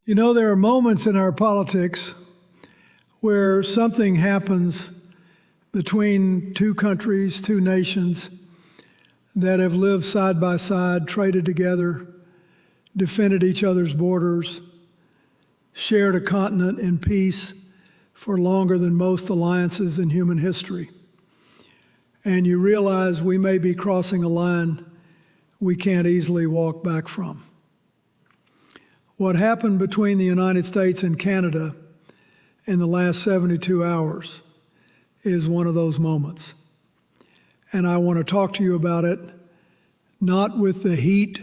You know, there are moments in our politics where something happens between two countries, two nations that have lived side by side, traded together, defended each other's borders, shared a continent in peace for longer than most alliances in human history. And you realize we may be crossing a line we can't easily walk back from. What happened between the United States and Canada in the last 72 hours is one of those moments. And I want to talk to you about it, not with the heat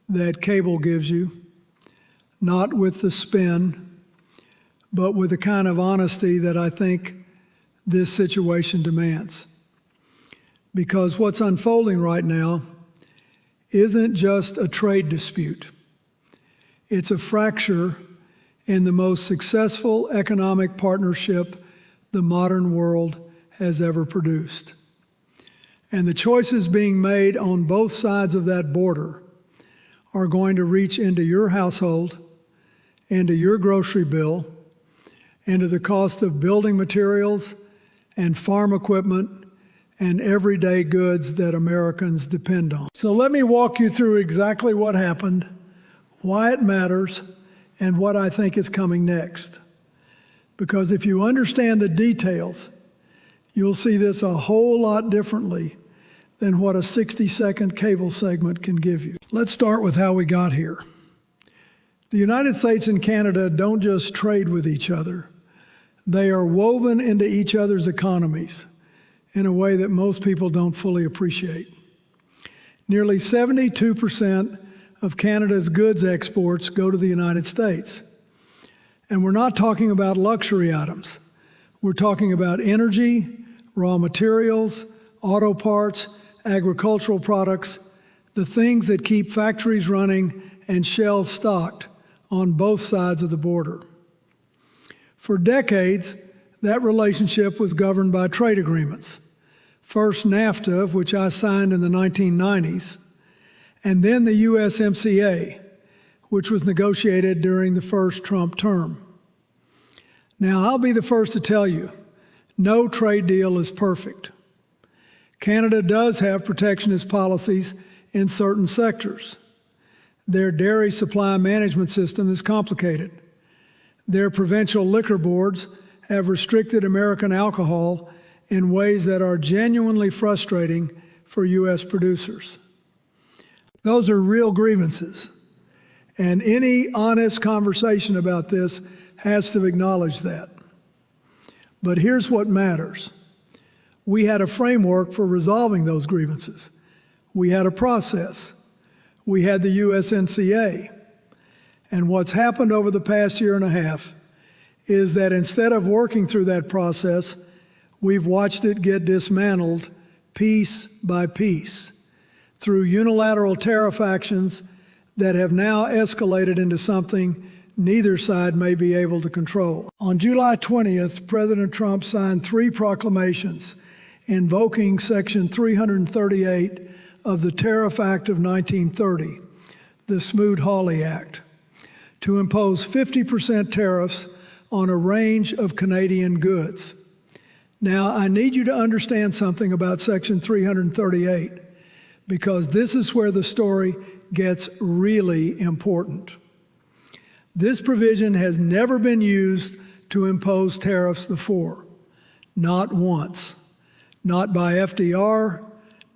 that cable gives you, not with the spin, but with the kind of honesty that I think this situation demands. Because what's unfolding right now isn't just a trade dispute. It's a fracture in the most successful economic partnership the modern world has ever produced. And the choices being made on both sides of that border are going to reach into your household, into your grocery bill, into the cost of building materials and farm equipment and everyday goods that Americans depend on. So let me walk you through exactly what happened, why it matters, and what I think is coming next. Because if you understand the details, you'll see this a whole lot differently than what a 60-second cable segment can give you. Let's start with how we got here. The United States and Canada don't just trade with each other. They are woven into each other's economies in a way that most people don't fully appreciate. Nearly 72% of Canada's goods exports go to the United States. And we're not talking about luxury items. We're talking about energy, raw materials, auto parts, agricultural products, the things that keep factories running and shelves stocked on both sides of the border. For decades, that relationship was governed by trade agreements. First NAFTA, which I signed in the 1990s, and then the USMCA, which was negotiated during the first Trump term. Now, I'll be the first to tell you, no trade deal is perfect. Canada does have protectionist policies in certain sectors. Their dairy supply management system is complicated. Their provincial liquor boards have restricted American alcohol in ways that are genuinely frustrating for U.S. producers. Those are real grievances, and any honest conversation about this has to acknowledge that. But here's what matters. We had a framework for resolving those grievances. We had a process. We had the USMCA. And what's happened over the past year and a half is that instead of working through that process, we've watched it get dismantled piece by piece through unilateral tariff actions that have now escalated into something neither side may be able to control. On July 20th, President Trump signed 3 proclamations invoking Section 338 of the Tariff Act of 1930, the Smoot-Hawley Act, to impose 50% tariffs on a range of Canadian goods. Now, I need you to understand something about Section 338, because this is where the story gets really important. This provision has never been used to impose tariffs before, not once. Not by FDR,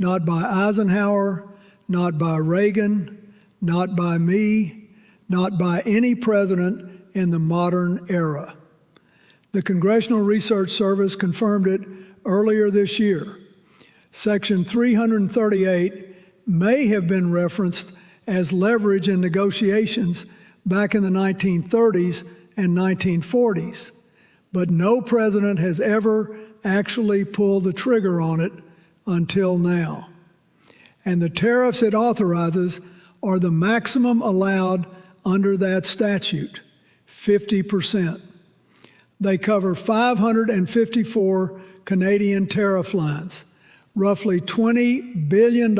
not by Eisenhower, not by Reagan, not by me, not by any president in the modern era. The Congressional Research Service confirmed it earlier this year. Section 338 may have been referenced as leverage in negotiations back in the 1930s and 1940s, but no president has ever actually pulled the trigger on it until now. And the tariffs it authorizes are the maximum allowed under that statute, 50%. They cover 554 Canadian tariff lines, roughly $20 billion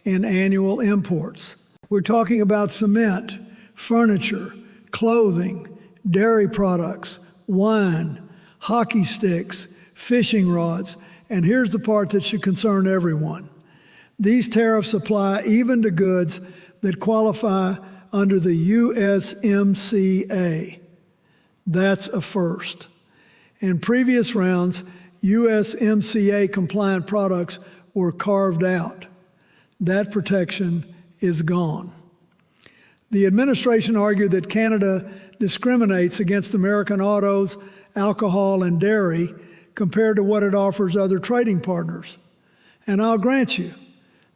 in annual imports. We're talking about cement, furniture, clothing, dairy products, wine, hockey sticks, fishing rods, and here's the part that should concern everyone. These tariffs apply even to goods that qualify under the USMCA. That's a first. In previous rounds, USMCA compliant products were carved out. That protection is gone. The administration argued that Canada discriminates against American autos, alcohol, and dairy compared to what it offers other trading partners. And I'll grant you,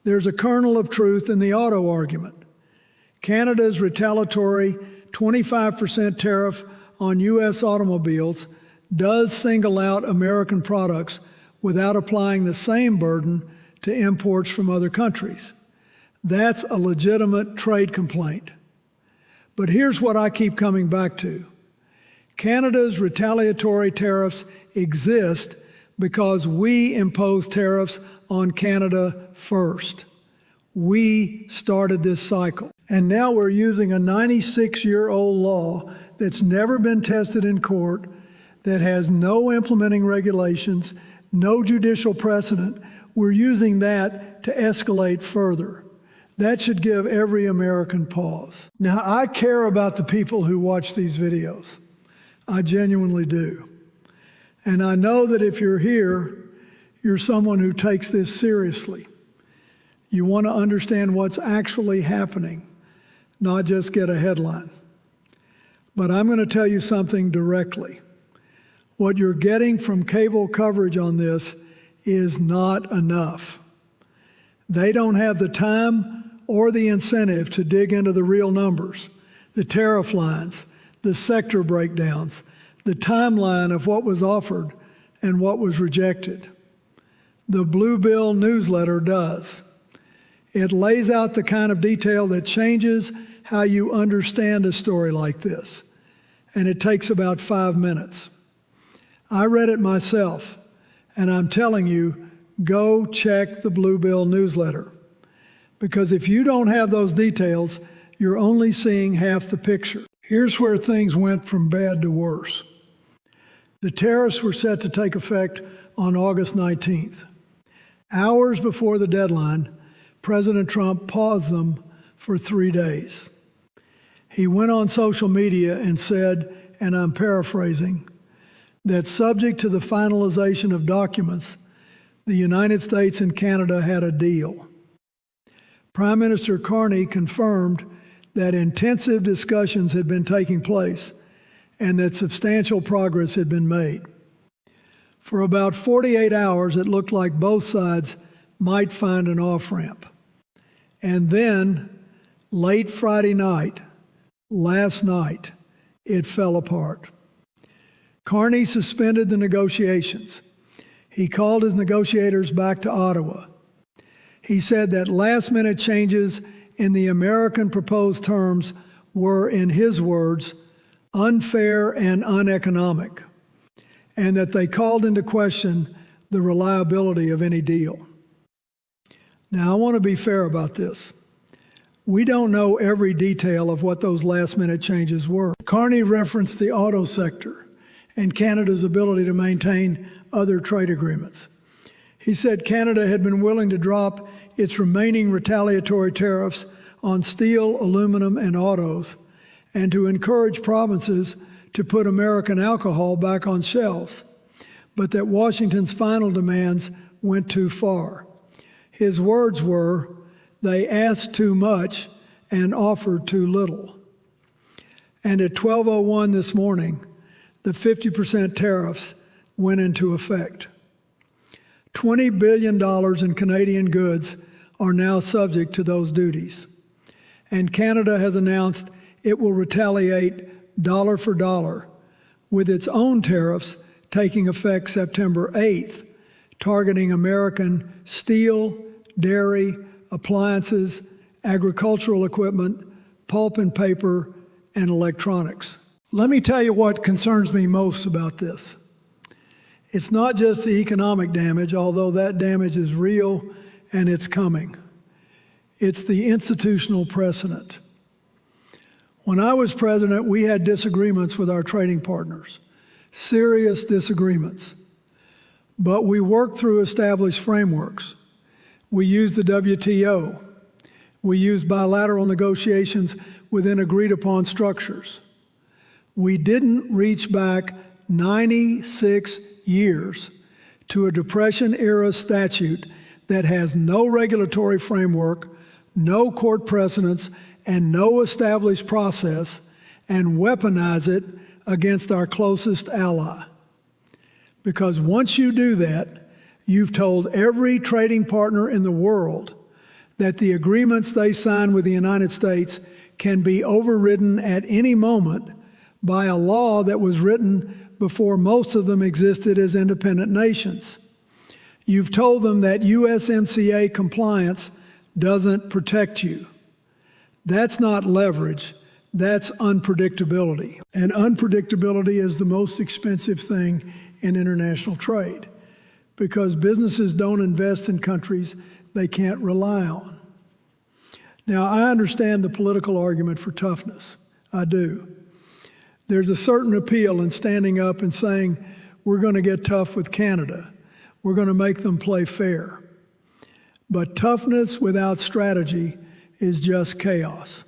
there's a kernel of truth in the auto argument. Canada's retaliatory 25% tariff on U.S. automobiles does single out American products without applying the same burden to imports from other countries. That's a legitimate trade complaint. But here's what I keep coming back to. Canada's retaliatory tariffs exist because we imposed tariffs on Canada first. We started this cycle. And now we're using a 96-year-old law that's never been tested in court, that has no implementing regulations, no judicial precedent. We're using that to escalate further. That should give every American pause. Now, I care about the people who watch these videos. I genuinely do. And I know that if you're here, you're someone who takes this seriously. You want to understand what's actually happening, not just get a headline. But I'm going to tell you something directly. What you're getting from cable coverage on this is not enough. They don't have the time or the incentive to dig into the real numbers, the tariff lines, the sector breakdowns, the timeline of what was offered and what was rejected. The Blue Bill newsletter does. It lays out the kind of detail that changes how you understand a story like this, and it takes about 5 minutes. I read it myself, and I'm telling you, go check the Blue Bill newsletter. Because if you don't have those details, you're only seeing half the picture. Here's where things went from bad to worse. The tariffs were set to take effect on August 19th. Hours before the deadline, President Trump paused them for 3 days. He went on social media and said, and I'm paraphrasing, that subject to the finalization of documents, the United States and Canada had a deal. Prime Minister Carney confirmed that intensive discussions had been taking place and that substantial progress had been made. For about 48 hours, it looked like both sides might find an off-ramp. And then, late Friday night, last night, it fell apart. Carney suspended the negotiations. He called his negotiators back to Ottawa. He said that last-minute changes in the American proposed terms were, in his words, unfair and uneconomic, and that they called into question the reliability of any deal. Now, I want to be fair about this. We don't know every detail of what those last-minute changes were. Carney referenced the auto sector and Canada's ability to maintain other trade agreements. He said Canada had been willing to drop its remaining retaliatory tariffs on steel, aluminum, and autos, and to encourage provinces to put American alcohol back on shelves, but that Washington's final demands went too far. His words were, they asked too much and offered too little. And at 12:01 this morning, the 50% tariffs went into effect. $20 billion in Canadian goods are now subject to those duties. And Canada has announced it will retaliate dollar for dollar, with its own tariffs taking effect September 8th, targeting American steel, dairy, appliances, agricultural equipment, pulp and paper, and electronics. Let me tell you what concerns me most about this. It's not just the economic damage, although that damage is real and it's coming. It's the institutional precedent. When I was president, we had disagreements with our trading partners, serious disagreements. But we worked through established frameworks. We used the WTO. We used bilateral negotiations within agreed upon structures. We didn't reach back 96 years to a Depression-era statute that has no regulatory framework, no court precedents, and no established process, and weaponize it against our closest ally. Because once you do that, you've told every trading partner in the world that the agreements they sign with the United States can be overridden at any moment by a law that was written before most of them existed as independent nations. You've told them that USMCA compliance doesn't protect you. That's not leverage, that's unpredictability. And unpredictability is the most expensive thing in international trade because businesses don't invest in countries they can't rely on. Now, I understand the political argument for toughness. I do. There's a certain appeal in standing up and saying, we're going to get tough with Canada. We're going to make them play fair. But toughness without strategy is just chaos.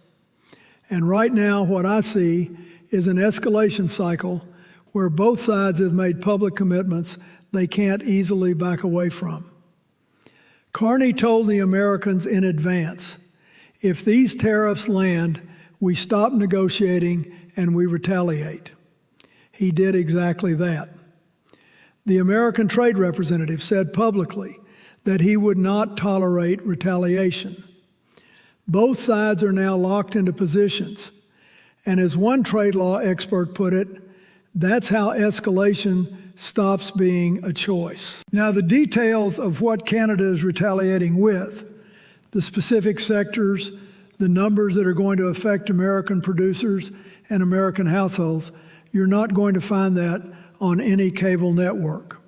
And right now, what I see is an escalation cycle where both sides have made public commitments they can't easily back away from. Carney told the Americans in advance, if these tariffs land, we stop negotiating and we retaliate. He did exactly that. The American Trade Representative said publicly that he would not tolerate retaliation. Both sides are now locked into positions. And as one trade law expert put it, that's how escalation stops being a choice. Now, the details of what Canada is retaliating with, the specific sectors, the numbers that are going to affect American producers and American households, you're not going to find that on any cable network.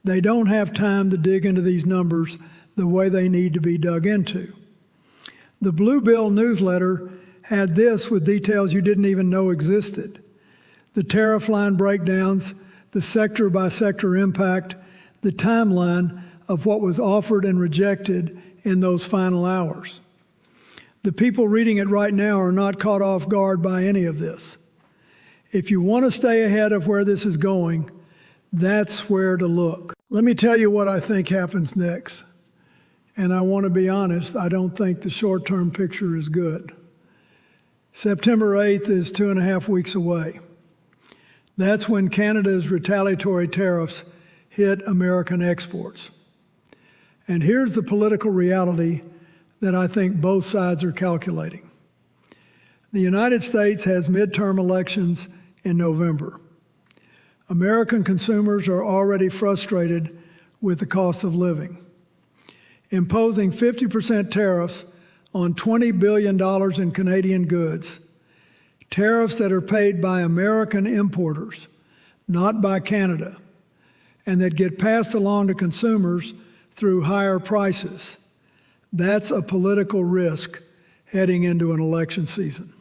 They don't have time to dig into these numbers the way they need to be dug into. The Blue Bill newsletter had this with details you didn't even know existed. The tariff line breakdowns, the sector by sector impact, the timeline of what was offered and rejected in those final hours. The people reading it right now are not caught off guard by any of this. If you want to stay ahead of where this is going, that's where to look. Let me tell you what I think happens next. And I want to be honest, I don't think the short-term picture is good. September 8th is 2.5 weeks away. That's when Canada's retaliatory tariffs hit American exports. And here's the political reality that I think both sides are calculating. The United States has midterm elections in November. American consumers are already frustrated with the cost of living. Imposing 50% tariffs on $20 billion in Canadian goods, tariffs that are paid by American importers, not by Canada, and that get passed along to consumers through higher prices. That's a political risk heading into an election season.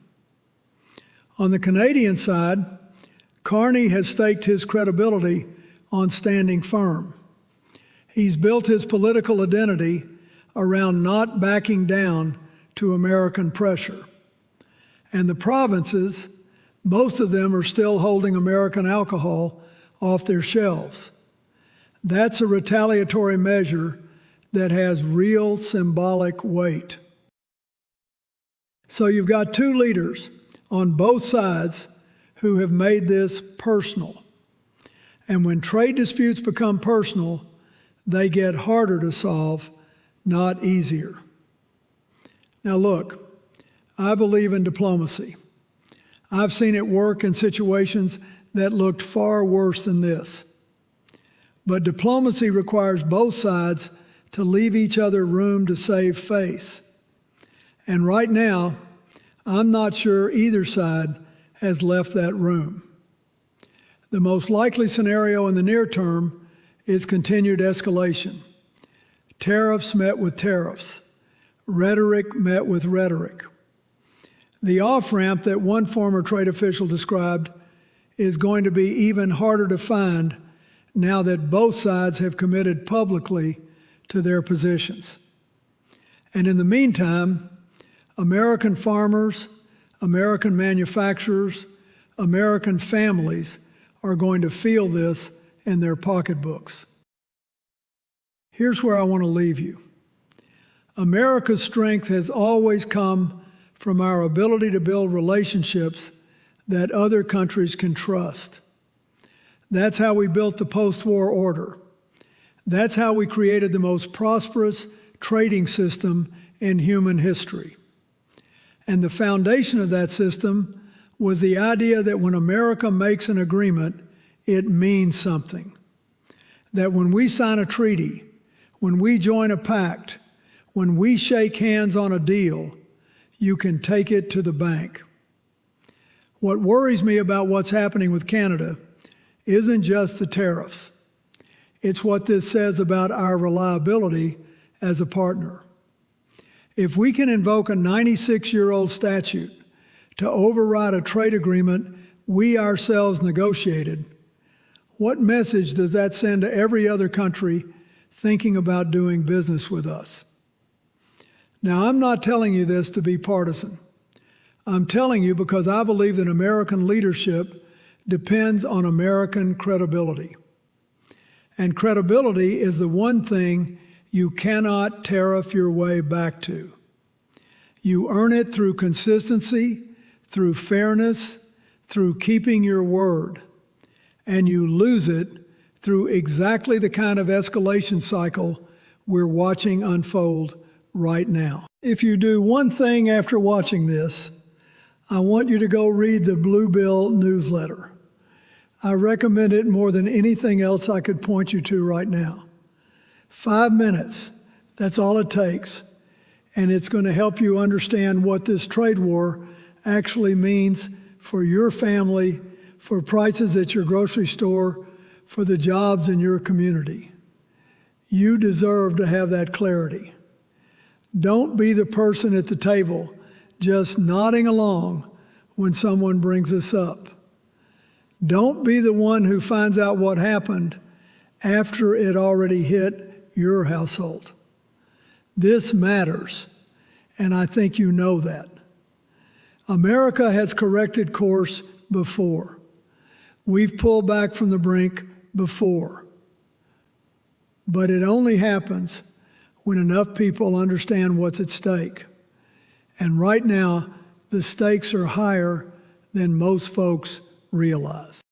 On the Canadian side, Carney has staked his credibility on standing firm. He's built his political identity around not backing down to American pressure. And the provinces, most of them are still holding American alcohol off their shelves. That's a retaliatory measure that has real symbolic weight. So you've got two leaders on both sides who have made this personal. And when trade disputes become personal, they get harder to solve, not easier. Now look, I believe in diplomacy. I've seen it work in situations that looked far worse than this. But diplomacy requires both sides to leave each other room to save face. And right now, I'm not sure either side has left that room. The most likely scenario in the near term is continued escalation. Tariffs met with tariffs. Rhetoric met with rhetoric. The off-ramp that one former trade official described is going to be even harder to find now that both sides have committed publicly to their positions. And in the meantime, American farmers, American manufacturers, American families are going to feel this in their pocketbooks. Here's where I want to leave you. America's strength has always come from our ability to build relationships that other countries can trust. That's how we built the post-war order. That's how we created the most prosperous trading system in human history. And the foundation of that system was the idea that when America makes an agreement, it means something. That when we sign a treaty, when we join a pact, when we shake hands on a deal, you can take it to the bank. What worries me about what's happening with Canada isn't just the tariffs. It's what this says about our reliability as a partner. If we can invoke a 96-year-old statute to override a trade agreement we ourselves negotiated, what message does that send to every other country thinking about doing business with us? Now, I'm not telling you this to be partisan. I'm telling you because I believe that American leadership depends on American credibility. And credibility is the one thing you cannot tariff your way back to. You earn it through consistency, through fairness, through keeping your word. And you lose it through exactly the kind of escalation cycle we're watching unfold right now. If you do one thing after watching this, I want you to go read the Blue Bill newsletter. I recommend it more than anything else I could point you to right now. 5 minutes, that's all it takes. And it's going to help you understand what this trade war actually means for your family, for prices at your grocery store, for the jobs in your community. You deserve to have that clarity. Don't be the person at the table just nodding along when someone brings this up. Don't be the one who finds out what happened after it already hit your household. This matters, and I think you know that. America has corrected course before. We've pulled back from the brink before. But it only happens when enough people understand what's at stake. And right now, the stakes are higher than most folks realize.